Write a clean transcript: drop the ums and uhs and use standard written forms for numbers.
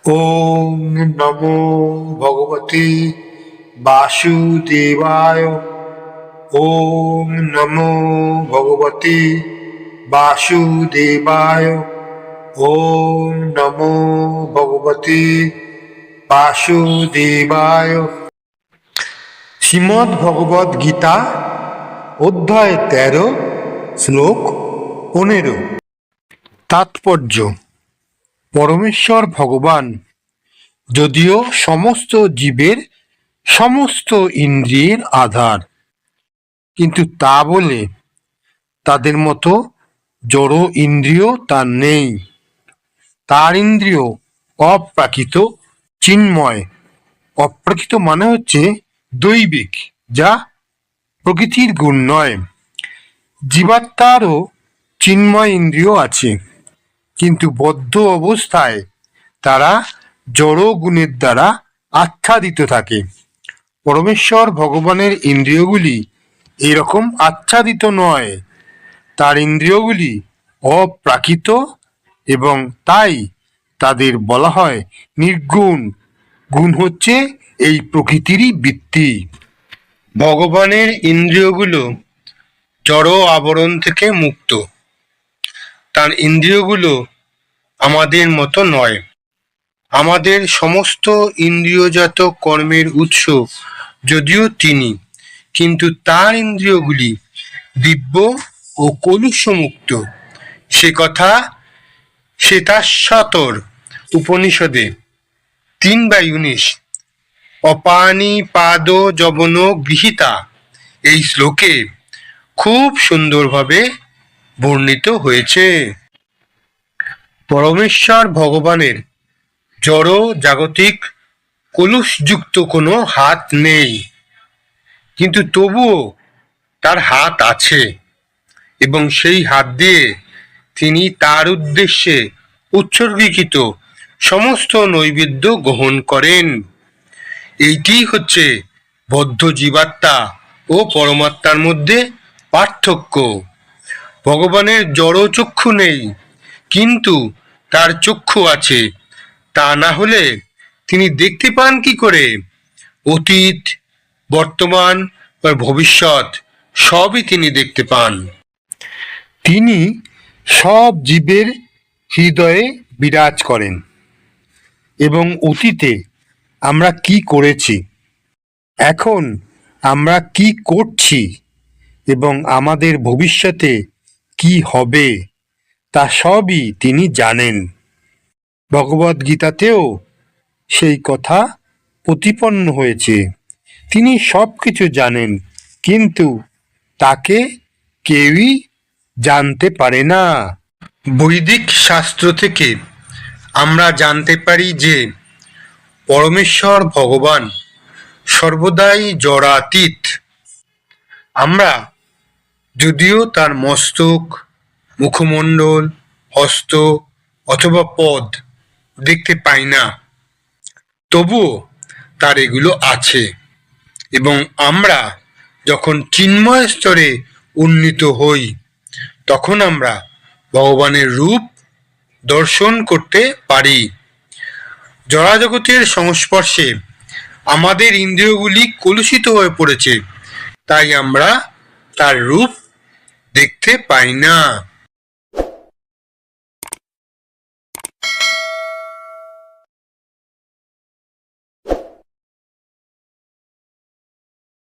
ওম নমো ভগবতে বাসুদেবায়। ওম নমো ভগবতে বাসুদেবায়। ওম নমো ভগবতে বাসুদেবায়। শ্রীমদ্ ভগবদ গীতা অধ্যায় 13 শ্লোক 15। তাৎপর্য: পরমেশ্বর ভগবান যদিও সমস্ত জীবের সমস্ত ইন্দ্রিয়ের আধার, কিন্তু তা বলে তাদের মতো জড় ইন্দ্রিয় তার নেই। তার ইন্দ্রিয় অপ্রাকৃত, চিন্ময়। অপ্রাকৃত মানে হচ্ছে দৈবিক, যা প্রকৃতির গুণ নয়। জীবাত্মারও চিন্ময় ইন্দ্রিয় আছে, কিন্তু বদ্ধ অবস্থায় তারা জড় গুণের দ্বারা আচ্ছাদিত থাকে। পরমেশ্বর ভগবানের ইন্দ্রিয়গুলি এরকম আচ্ছাদিত নয়। তার ইন্দ্রিয়গুলি অপ্রাকৃত এবং তাই তাদের বলা হয় নির্গুণ। গুণ হচ্ছে এই প্রকৃতিরই বৃত্তি। ভগবানের ইন্দ্রিয়গুলো জড় আবরণ থেকে মুক্ত। তার ইন্দ্রিয়গুলো আমাদের মতো নয়। আমাদের সমস্ত ইন্দ্রিয়জাত কর্মের উৎস যদিও তিনি, কিন্তু তার ইন্দ্রিয়গুলি দিব্য ও কলুষমুক্ত। সে কথা শ্বেতাশ্বতর উপনিষদে 3/19 অপানি পাদ যবন গৃহীতা এই শ্লোকে খুব সুন্দরভাবে বর্ণিত হয়েছে। পরমেশ্বর ভগবানের জড় জাগতিক কলুষযুক্ত কোনো হাত নেই, কিন্তু তবুও তার হাত আছে এবং সেই হাত দিয়ে তিনি তার উদ্দেশ্যে উৎসর্গীকৃত সমস্ত নৈবেদ্য গ্রহণ করেন। এইটি হচ্ছে বদ্ধ জীবাত্মা ও পরমাত্মার মধ্যে পার্থক্য। ভগবানের জড় চক্ষু নেই, কিন্তু তার চক্ষু আছে। তা না হলে তিনি দেখতে পান কি করে? অতীত, বর্তমান ও ভবিষ্যৎ সবই তিনি দেখতে পান। তিনি সব জীবের হৃদয়ে বিরাজ করেন এবং অতীতে আমরা কি করেছি, এখন আমরা কি করছি এবং আমাদের ভবিষ্যতে কি হবে তা সবই তিনি জানেন। ভগবদ গীতাতেও সেই কথা প্রতিপন্ন হয়েছে। তিনি সব কিছু জানেন, কিন্তু তাকে কেউই জানতে পারে না। বৈদিক শাস্ত্র থেকে আমরা জানতে পারি যে পরমেশ্বর ভগবান সর্বদাই জড়াতীত। আমরা যদিও তার মস্তক, মুখমণ্ডল, হস্ত অথবা পদ দেখতে পাই না, তবুও তার এগুলো আছে এবং আমরা যখন চিন্ময় স্তরে উন্নীত হই তখন আমরা ভগবানের রূপ দর্শন করতে পারি। জড়াজগতের সংস্পর্শে আমাদের ইন্দ্রিয়গুলি কলুষিত হয়ে পড়েছে, তাই আমরা তার রূপ দেখতে পাই না।